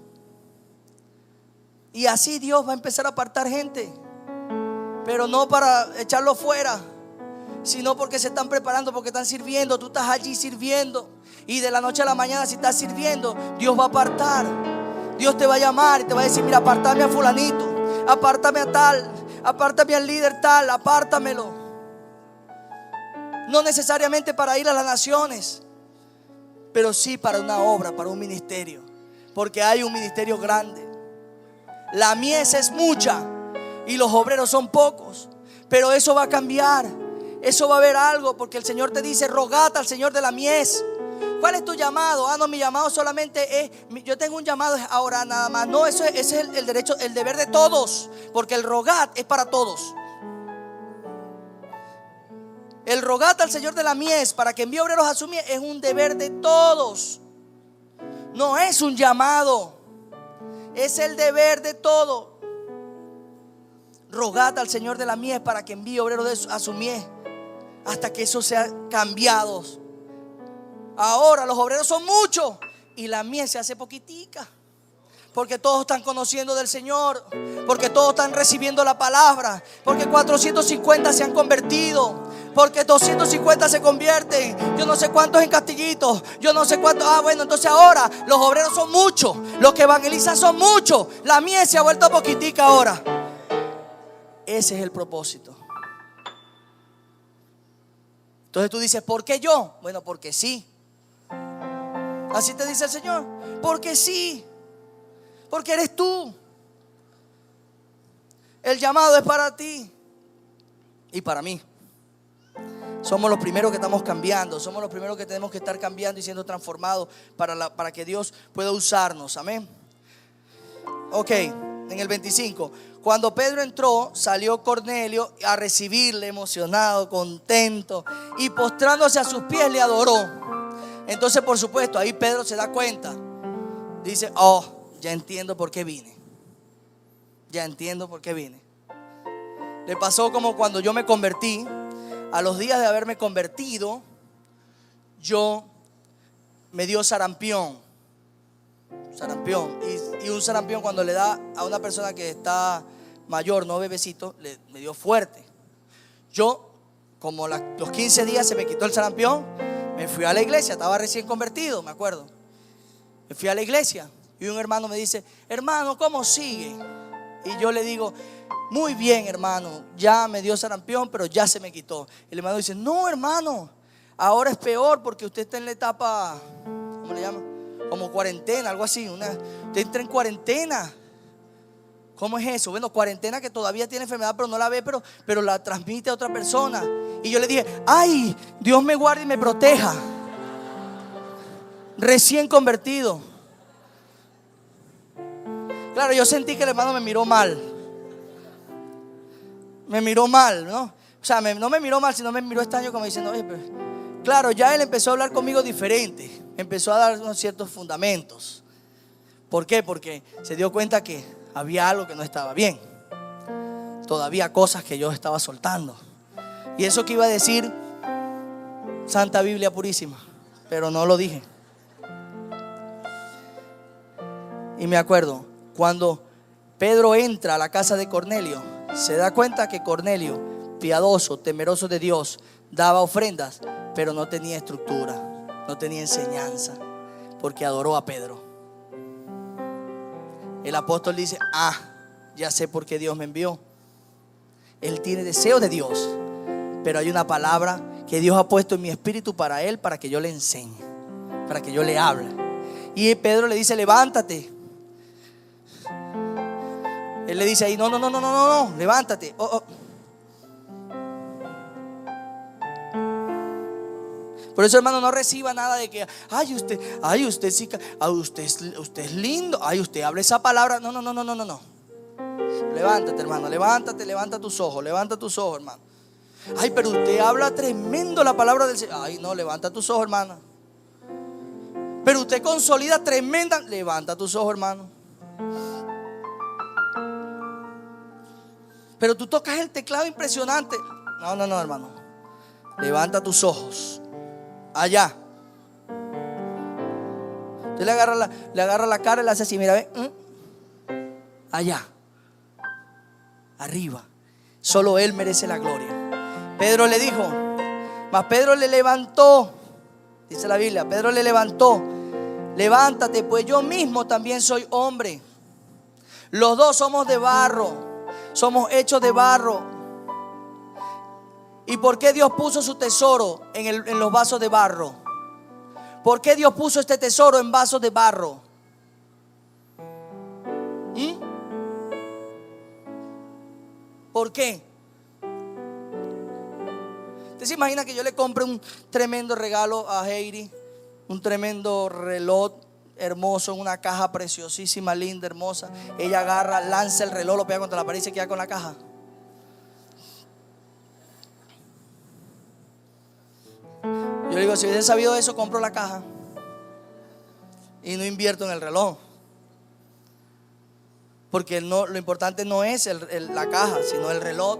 Y así Dios va a empezar a apartar gente, pero no para echarlo fuera, sino porque se están preparando, porque están sirviendo. Tú estás allí sirviendo, y de la noche a la mañana, si estás sirviendo, Dios va a apartar. Dios te va a llamar y te va a decir: mira, apartame a fulanito, apártame a tal, apártame al líder tal, apártamelo. No necesariamente para ir a las naciones, pero sí para una obra, para un ministerio, porque hay un ministerio grande. La mies es mucha y los obreros son pocos, pero eso va a cambiar. Eso va a haber algo, porque el Señor te dice: rogad al Señor de la mies. ¿Cuál es tu llamado? No, mi llamado solamente es, yo tengo un llamado ahora nada más. No, ese es el derecho, el deber de todos, porque el rogad es para todos. El rogad al Señor de la mies para que envíe obreros a su mies es un deber de todos. No es un llamado, es el deber de todos. Rogad al Señor de la mies para que envíe obreros a su mies, hasta que eso sea cambiado. Ahora los obreros son muchos y la mies se hace poquitica, porque todos están conociendo del Señor, porque todos están recibiendo la palabra, porque 450 se han convertido, porque 250 se convierten, yo no sé cuántos en Castillito, yo no sé cuántos. Bueno, entonces ahora los obreros son muchos, los que evangelizan son muchos, la mies se ha vuelto poquitica ahora. Ese es el propósito. Entonces tú dices: ¿por qué yo? Bueno, porque sí. Así te dice el Señor: porque sí, porque eres tú. El llamado es para ti y para mí. Somos los primeros que estamos cambiando, somos los primeros que tenemos que estar cambiando y siendo transformados para que Dios pueda usarnos. Amén. Ok, en el 25. Cuando Pedro entró, salió Cornelio a recibirle, emocionado, contento, y postrándose a sus pies le adoró. Entonces, por supuesto, ahí Pedro se da cuenta. Dice: oh, ya entiendo por qué vine. Ya entiendo por qué vine. Le pasó como cuando yo me convertí. A los días de haberme convertido, me dio sarampión. Y un sarampión, cuando le da a una persona que está mayor, no bebecito, me dio fuerte. Yo, como los 15 días se me quitó el sarampión, me fui a la iglesia. Estaba recién convertido, me acuerdo. Me fui a la iglesia y un hermano me dice: hermano, ¿cómo sigue? Y yo le digo: muy bien, hermano, ya me dio sarampión, pero ya se me quitó. El hermano dice: no, hermano, ahora es peor, porque usted está en la etapa, ¿cómo le llama? Como cuarentena, algo así. Usted entra en cuarentena. ¿Cómo es eso? Bueno, cuarentena, que todavía tiene enfermedad, pero no la ve, pero la transmite a otra persona. Y yo le dije: ay, Dios me guarde y me proteja. Recién convertido. Claro, yo sentí que el hermano me miró mal, ¿no? O sea, no me miró mal, sino me miró extraño como diciendo, oye, pero claro, ya él empezó a hablar conmigo diferente. Empezó a dar unos ciertos fundamentos. ¿Por qué? Porque se dio cuenta que había algo que no estaba bien. Todavía cosas que yo estaba soltando. Y eso que iba a decir, Santa Biblia purísima, pero no lo dije. Y me acuerdo, cuando Pedro entra a la casa de Cornelio, se da cuenta que Cornelio, piadoso, temeroso de Dios, daba ofrendas, pero no tenía estructura, no tenía enseñanza, porque adoró a Pedro. El apóstol dice, ya sé por qué Dios me envió. Él tiene deseo de Dios, pero hay una palabra que Dios ha puesto en mi espíritu para él, para que yo le enseñe, para que yo le hable. Y Pedro le dice, levántate. Él le dice ahí, no, levántate. Por eso, hermano, no reciba nada de que, usted sí, usted es lindo, usted habla esa palabra. No. Levántate, hermano, levanta tus ojos, hermano. Pero usted habla tremendo la palabra del Señor. No, levanta tus ojos, hermano. Pero usted consolida tremenda. Levanta tus ojos, hermano. Pero tú tocas el teclado impresionante. No, hermano. Levanta tus ojos. Allá. Usted le agarra la cara y le hace así, mira, ve. Allá. Arriba. Solo Él merece la gloria. Pedro le dijo, mas Pedro le levantó. Dice la Biblia, Pedro le levantó. Levántate, pues yo mismo también soy hombre. Los dos somos de barro. Somos hechos de barro. ¿Y por qué Dios puso su tesoro en los vasos de barro? ¿Por qué Dios puso este tesoro en vasos de barro? ¿Por qué? ¿Usted se imagina que yo le compre un tremendo regalo a Heidi? Un tremendo reloj hermoso, en una caja preciosísima, linda, hermosa. Ella agarra, lanza el reloj, lo pega contra la pared y se queda con la caja. Yo le digo, si hubiese sabido eso, compro la caja y no invierto en el reloj. Porque lo importante no es la caja, sino el reloj.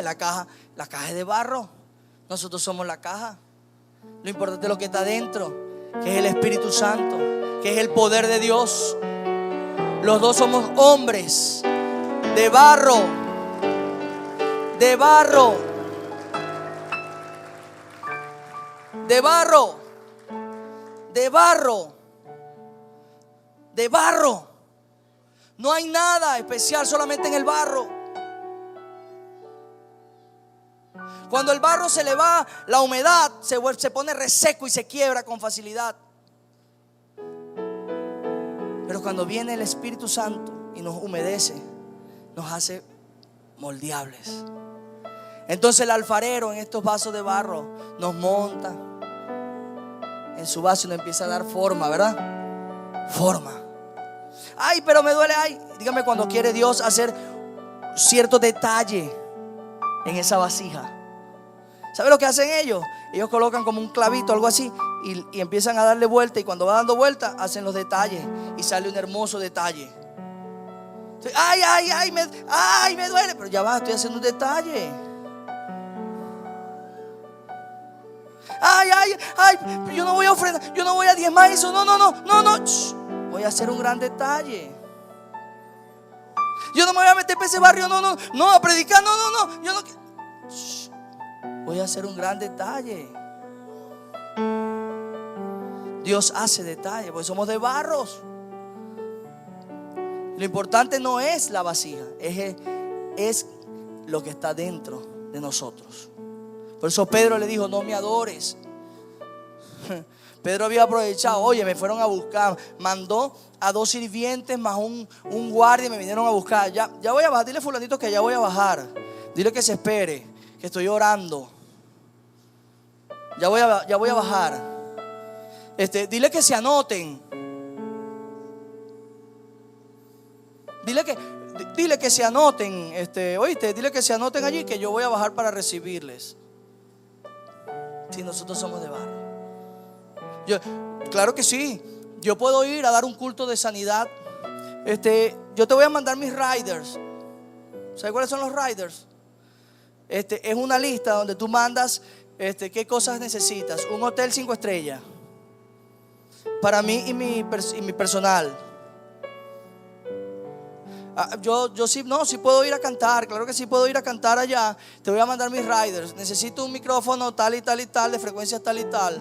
La caja es de barro. Nosotros somos la caja. Lo importante es lo que está dentro, que es el Espíritu Santo, que es el poder de Dios. Los dos somos hombres de barro. De barro. De barro. De barro. De barro. No hay nada especial, solamente en el barro. Cuando el barro se le va la humedad, se pone reseco y se quiebra con facilidad. Pero cuando viene el Espíritu Santo y nos humedece, nos hace moldeables. Entonces el alfarero en estos vasos de barro nos monta en su vaso y nos empieza a dar forma, ¿verdad? Forma. Pero me duele. Dígame cuando quiere Dios hacer cierto detalle en esa vasija. ¿Sabe lo que hacen ellos? Ellos colocan como un clavito, algo así, y empiezan a darle vuelta. Y cuando va dando vuelta, hacen los detalles y sale un hermoso detalle. Me duele. Pero ya va, estoy haciendo un detalle. Yo no voy a ofrendar, yo no voy a diezmar eso. No. Voy a hacer un gran detalle. Yo no me voy a meter para ese barrio, no, a predicar, no. Yo no. Voy a hacer un gran detalle. Dios hace detalles, porque somos de barros. Lo importante no es la vasija, es lo que está dentro de nosotros. Por eso Pedro le dijo, no me adores. Pedro había aprovechado, me fueron a buscar. Mandó a 2 sirvientes más un guardia y me vinieron a buscar. Ya voy a bajar, dile fulanito que ya voy a bajar. Dile que se espere, que estoy orando. Ya voy a bajar. Dile que se anoten. dile que se anoten, oíste, dile que se anoten allí, que yo voy a bajar para recibirles. Si nosotros somos de barro. Claro que sí. Yo puedo ir a dar un culto de sanidad. Yo te voy a mandar mis riders. ¿Sabes cuáles son los riders? Es una lista donde tú mandas qué cosas necesitas. Un hotel 5 estrellas para mí y mi personal. Yo sí, no, sí puedo ir a cantar. Claro que sí puedo ir a cantar allá. Te voy a mandar mis riders. Necesito un micrófono tal y tal y tal, de frecuencia tal y tal.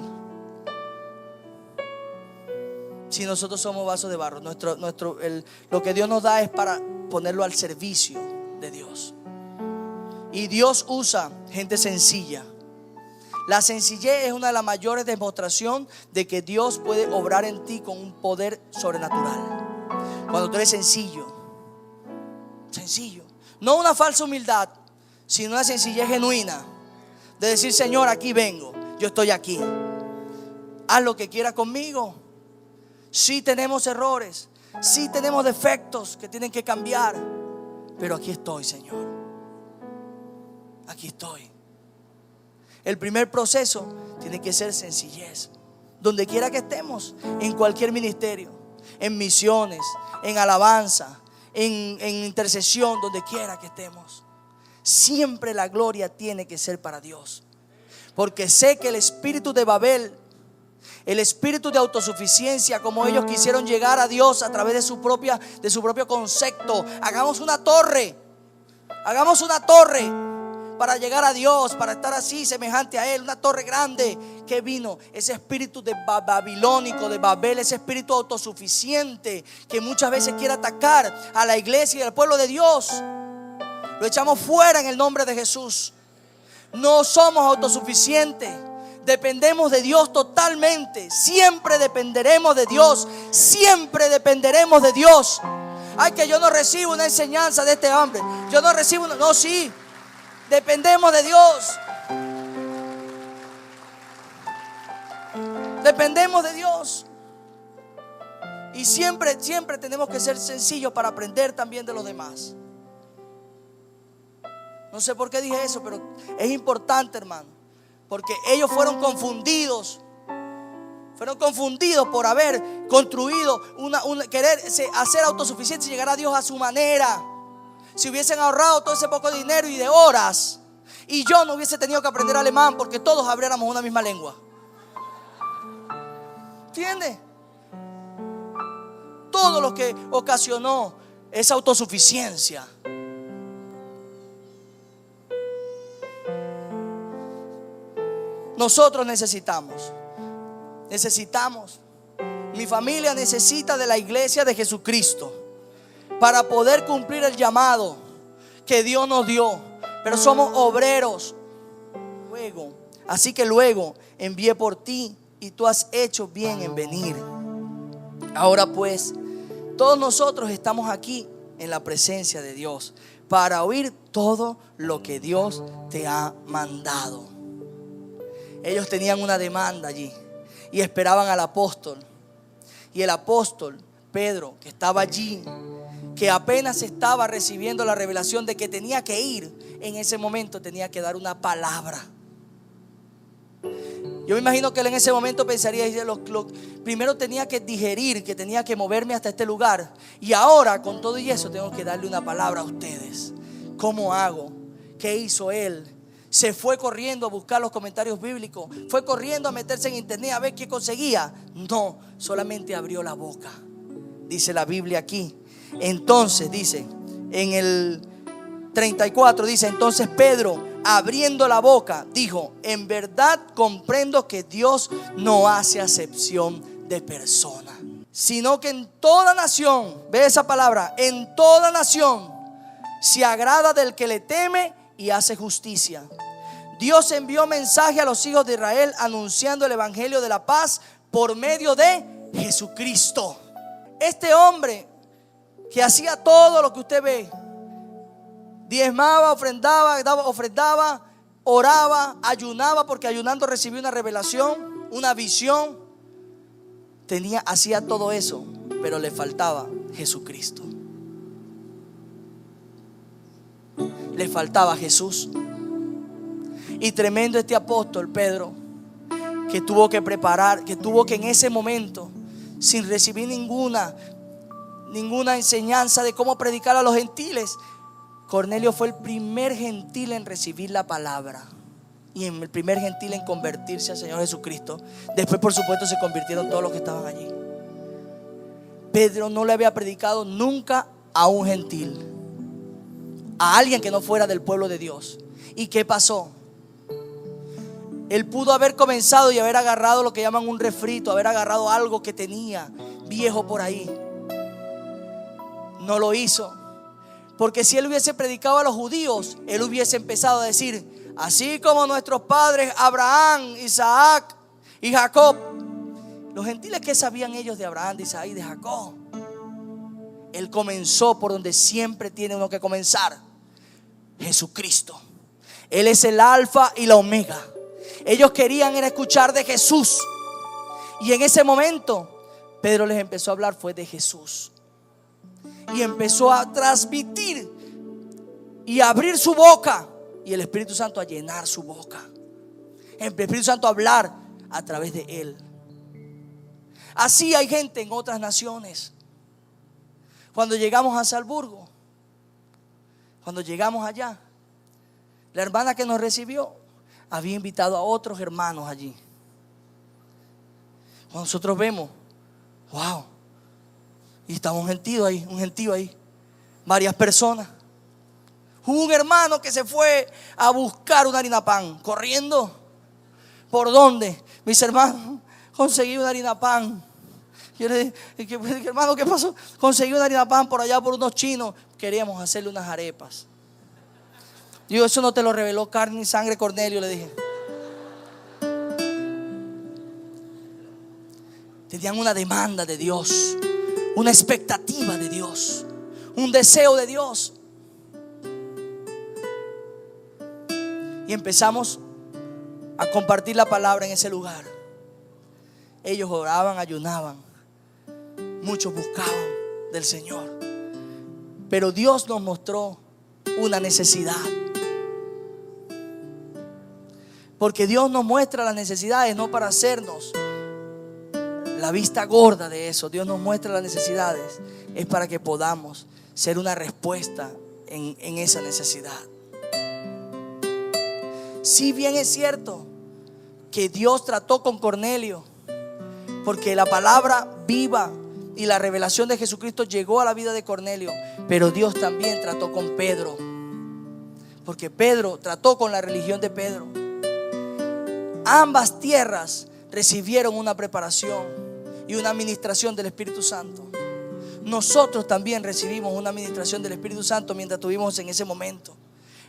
Si nosotros somos vasos de barro, lo que Dios nos da es para ponerlo al servicio de Dios. Y Dios usa gente sencilla. La sencillez es una de las mayores demostraciones de que Dios puede obrar en ti con un poder sobrenatural. Cuando tú eres sencillo. No una falsa humildad, sino una sencillez genuina. De decir, Señor, aquí vengo, yo estoy aquí. Haz lo que quieras conmigo. Sí tenemos errores, sí tenemos defectos que tienen que cambiar, pero aquí estoy, Señor. Aquí estoy. El primer proceso tiene que ser sencillez. Donde quiera que estemos, en cualquier ministerio, en misiones, en alabanza, en intercesión, donde quiera que estemos, siempre la gloria tiene que ser para Dios. Porque sé que el espíritu de Babel, el espíritu de autosuficiencia, como ellos quisieron llegar a Dios a través de su propio concepto. Hagamos una torre para llegar a Dios, para estar así semejante a Él, una torre grande. Que vino ese espíritu de babilónico, de Babel, ese espíritu autosuficiente que muchas veces quiere atacar a la iglesia y al pueblo de Dios. Lo echamos fuera en el nombre de Jesús. No somos autosuficientes. Dependemos de Dios totalmente. Siempre dependeremos de Dios. Siempre dependeremos de Dios. Ay, que yo no recibo una enseñanza de este hombre. Yo no recibo una... No, sí. Dependemos de Dios. Dependemos de Dios. Y siempre tenemos que ser sencillos para aprender también de los demás. No sé por qué dije eso, pero es importante, hermano. Porque ellos fueron confundidos. Fueron confundidos por haber construido querer hacer autosuficiencia y llegar a Dios a su manera. Si hubiesen ahorrado todo ese poco de dinero y de horas, y yo no hubiese tenido que aprender alemán, porque todos habláramos una misma lengua. ¿Entiendes? Todo lo que ocasionó esa autosuficiencia. Nosotros necesitamos, mi familia necesita de la iglesia de Jesucristo para poder cumplir el llamado que Dios nos dio. Pero somos obreros. Así que luego envié por ti y tú has hecho bien en venir. Ahora pues, todos nosotros estamos aquí en la presencia de Dios para oír todo lo que Dios te ha mandado. Ellos tenían una demanda allí y esperaban al apóstol. Y el apóstol Pedro, que estaba allí, que apenas estaba recibiendo la revelación de que tenía que ir, en ese momento tenía que dar una palabra. Yo me imagino que él en ese momento pensaría, primero tenía que digerir, que tenía que moverme hasta este lugar, y ahora con todo y eso tengo que darle una palabra a ustedes. ¿Cómo hago? ¿Qué hizo él? Se fue corriendo a buscar los comentarios bíblicos, fue corriendo a meterse en internet a ver qué conseguía. No, solamente abrió la boca. Dice la Biblia aquí. Entonces dice, en el 34 dice, entonces Pedro, abriendo la boca, dijo: en verdad comprendo que Dios no hace acepción de persona, sino que en toda nación, ve esa palabra, en toda nación se agrada del que le teme y hace justicia. Dios envió mensaje a los hijos de Israel anunciando el evangelio de la paz por medio de Jesucristo. Este hombre que hacía todo lo que usted ve, diezmaba, ofrendaba, oraba, ayunaba, porque ayunando recibió una revelación, una visión. Hacía todo eso, pero le faltaba Jesucristo. Le faltaba Jesús. Y tremendo este apóstol Pedro, que tuvo que preparar, que tuvo que en ese momento, sin recibir ninguna enseñanza de cómo predicar a los gentiles, Cornelio fue el primer gentil en recibir la palabra y el primer gentil en convertirse al Señor Jesucristo. Después, por supuesto, se convirtieron todos los que estaban allí. Pedro no le había predicado nunca a un gentil, a alguien que no fuera del pueblo de Dios. ¿Y qué pasó? Él pudo haber comenzado y haber agarrado lo que llaman un refrito, haber agarrado algo que tenía viejo por ahí. No lo hizo, porque si él hubiese predicado a los judíos, él hubiese empezado a decir: así como nuestros padres Abraham, Isaac y Jacob. Los gentiles, ¿qué sabían ellos de Abraham, de Isaac y de Jacob? Él comenzó por donde siempre tiene uno que comenzar: Jesucristo. Él es el alfa y la omega. Ellos querían era escuchar de Jesús. Y en ese momento Pedro les empezó a hablar fue de Jesús. Y empezó a transmitir y a abrir su boca, y el Espíritu Santo a llenar su boca. El Espíritu Santo a hablar a través de él. Así hay gente en otras naciones. Cuando llegamos a Salzburgo, cuando llegamos allá, la hermana que nos recibió había invitado a otros hermanos allí. Cuando nosotros vemos, wow, y estaba un gentío ahí, varias personas. Hubo un hermano que se fue a buscar una harina pan, corriendo. ¿Por dónde? Mis hermanos, conseguí una harina pan. Yo le dije: hermano, ¿qué pasó? Conseguí una harina pan por allá por unos chinos. Queríamos hacerle unas arepas. Digo: eso no te lo reveló carne ni sangre, Cornelio, le dije. Tenían una demanda de Dios, una expectativa de Dios, un deseo de Dios. Y empezamos a compartir la palabra en ese lugar. Ellos oraban, ayunaban, muchos buscaban del Señor. Pero Dios nos mostró una necesidad. Porque Dios nos muestra las necesidades no para hacernos la vista gorda de eso. Dios nos muestra las necesidades es para que podamos ser una respuesta en esa necesidad. Si bien es cierto que Dios trató con Cornelio, porque la palabra viva y la revelación de Jesucristo llegó a la vida de Cornelio, pero Dios también trató con Pedro, porque Pedro trató con la religión de Pedro. Ambas tierras recibieron una preparación y una administración del Espíritu Santo. Nosotros también recibimos una administración del Espíritu Santo mientras estuvimos en ese momento.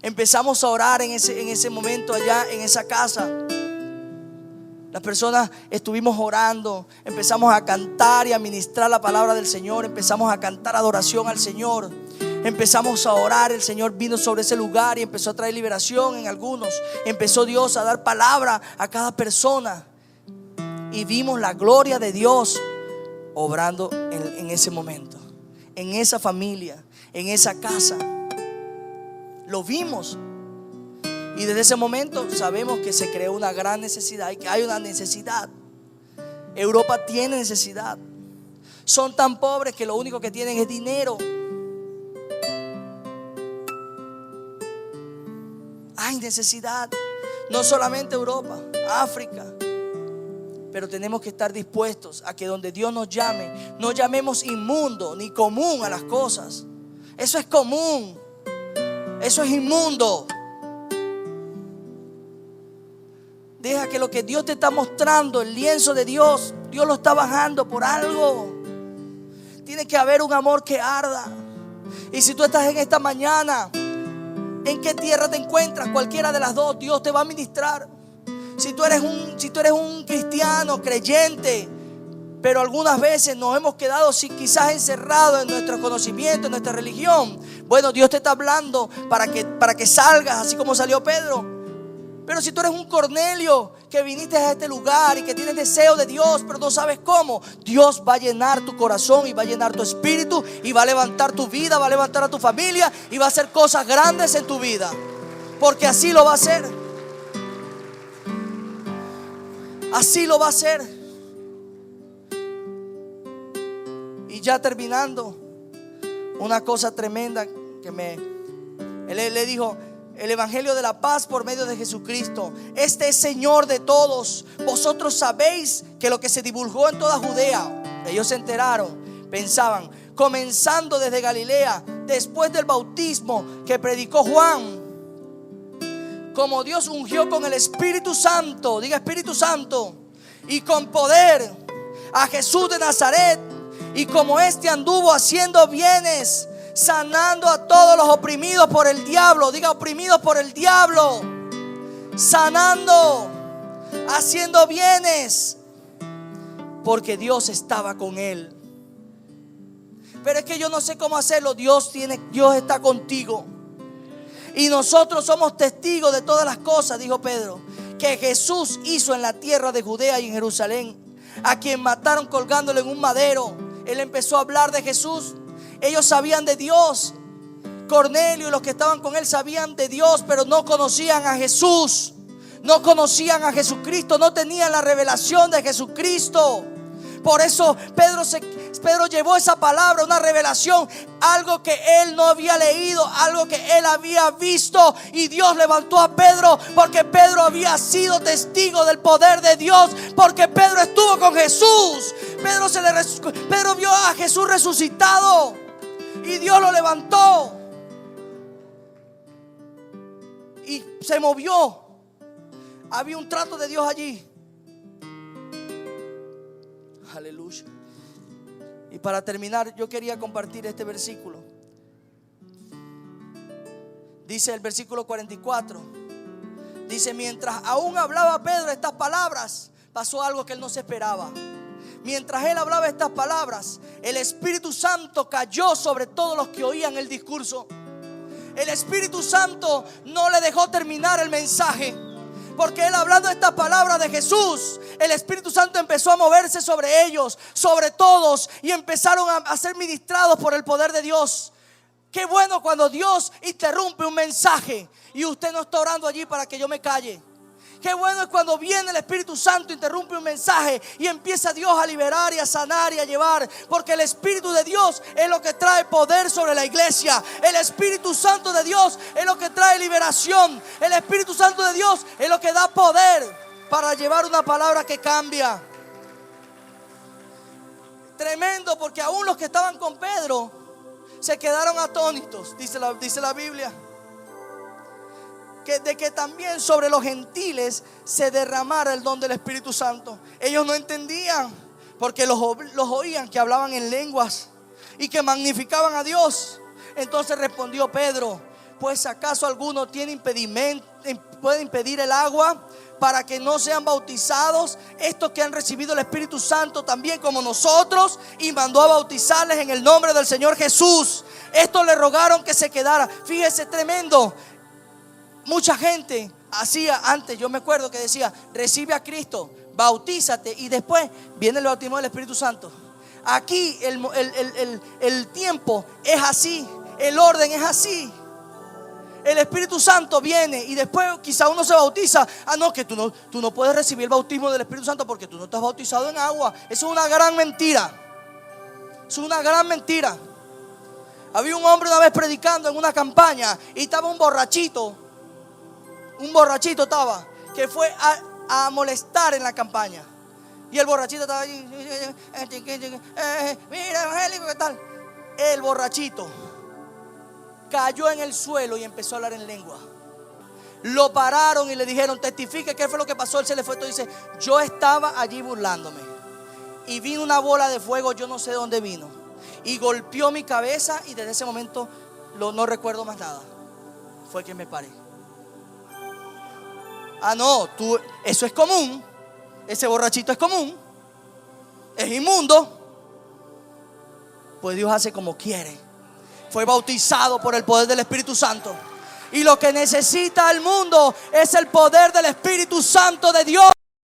Empezamos a orar en ese momento allá en esa casa. Las personas estuvimos orando, empezamos a cantar y a ministrar la palabra del Señor, empezamos a cantar adoración al Señor, empezamos a orar. El Señor vino sobre ese lugar y empezó a traer liberación en algunos. Empezó Dios a dar palabra a cada persona y vimos la gloria de Dios obrando en ese momento, en esa familia, en esa casa. Lo vimos. Y desde ese momento sabemos que se creó una gran necesidad y que hay una necesidad. Europa tiene necesidad. Son tan pobres que lo único que tienen es dinero. Hay necesidad. No solamente Europa, África. Pero tenemos que estar dispuestos a que donde Dios nos llame, no llamemos inmundo ni común a las cosas. Eso es común. Eso es inmundo. Deja que lo que Dios te está mostrando, el lienzo de Dios, Dios lo está bajando por algo. Tiene que haber un amor que arda. Y si tú estás en esta mañana, ¿en qué tierra te encuentras? Cualquiera de las dos, Dios te va a ministrar. Si tú eres un cristiano, creyente, pero algunas veces nos hemos quedado quizás encerrados en nuestro conocimiento, en nuestra religión. Bueno, Dios te está hablando para que salgas, así como salió Pedro. Pero si tú eres un Cornelio que viniste a este lugar y que tienes deseo de Dios, pero no sabes cómo, Dios va a llenar tu corazón y va a llenar tu espíritu y va a levantar tu vida, va a levantar a tu familia y va a hacer cosas grandes en tu vida. Porque así lo va a hacer. Así lo va a hacer. Y ya terminando, una cosa tremenda que él le dijo: el evangelio de la paz por medio de Jesucristo, este es Señor de todos. Vosotros sabéis que lo que se divulgó en toda Judea, ellos se enteraron, pensaban, comenzando desde Galilea, después del bautismo que predicó Juan, como Dios ungió con el Espíritu Santo, diga Espíritu Santo, y con poder a Jesús de Nazaret, y como éste anduvo haciendo bienes, sanando a todos los oprimidos por el diablo, diga oprimidos por el diablo, sanando, haciendo bienes, porque Dios estaba con él. Pero es que yo no sé cómo hacerlo. Dios está contigo. Y nosotros somos testigos de todas las cosas, dijo Pedro, que Jesús hizo en la tierra de Judea y en Jerusalén, a quien mataron colgándolo en un madero. Él empezó a hablar de Jesús. Ellos sabían de Dios. Cornelio y los que estaban con él sabían de Dios, pero no conocían a Jesús. No conocían a Jesucristo. No tenían la revelación de Jesucristo. Por eso Pedro llevó esa palabra, una revelación, algo que él no había leído, algo que él había visto. Y Dios levantó a Pedro porque Pedro había sido testigo del poder de Dios, porque Pedro estuvo con Jesús. Pedro vio a Jesús resucitado y Dios lo levantó y se movió. Había un trato de Dios allí. Aleluya. Y para terminar, yo quería compartir este versículo. Dice el versículo 44. Dice: mientras aún hablaba Pedro estas palabras, pasó algo que él no se esperaba. Mientras él hablaba estas palabras, el Espíritu Santo cayó sobre todos los que oían el discurso. El Espíritu Santo no le dejó terminar el mensaje, porque él, hablando estas palabras de Jesús, el Espíritu Santo empezó a moverse sobre ellos, sobre todos, y empezaron a ser ministrados por el poder de Dios. Qué bueno cuando Dios interrumpe un mensaje y usted no está orando allí para que yo me calle. Qué bueno es cuando viene el Espíritu Santo, interrumpe un mensaje y empieza Dios a liberar y a sanar y a llevar. Porque el Espíritu de Dios es lo que trae poder sobre la iglesia. El Espíritu Santo de Dios es lo que trae liberación. El Espíritu Santo de Dios es lo que da poder para llevar una palabra que cambia. Tremendo, porque aún los que estaban con Pedro se quedaron atónitos, dice la Biblia. De que también sobre los gentiles se derramara el don del Espíritu Santo. Ellos no entendían, porque los oían que hablaban en lenguas y que magnificaban a Dios. Entonces respondió Pedro: pues acaso alguno tiene impedimento, puede impedir el agua para que no sean bautizados estos que han recibido el Espíritu Santo también como nosotros? Y mandó a bautizarles en el nombre del Señor Jesús. Estos le rogaron que se quedara. Fíjese, tremendo. Mucha gente hacía antes, yo me acuerdo que decía: recibe a Cristo, bautízate y después viene el bautismo del Espíritu Santo. Aquí el tiempo es así, el orden es así. El Espíritu Santo viene y después quizá uno se bautiza. No, que tú no puedes recibir el bautismo del Espíritu Santo porque tú no estás bautizado en agua. Eso es una gran mentira. Es una gran mentira. Había un hombre una vez predicando en una campaña y estaba un borrachito estaba, que fue a molestar en la campaña. Y el borrachito estaba allí: mira, evangélico, ¿qué tal? El borrachito cayó en el suelo y empezó a hablar en lengua. Lo pararon y le dijeron: testifique qué fue lo que pasó. Él se le fue todo y dice: yo estaba allí burlándome y vino una bola de fuego, yo no sé de dónde vino, y golpeó mi cabeza, y desde ese momento no recuerdo más nada. Fue que me paré. No, eso es común. Ese borrachito es común, es inmundo. Pues Dios hace como quiere. Fue bautizado por el poder del Espíritu Santo. Y lo que necesita el mundo es el poder del Espíritu Santo de Dios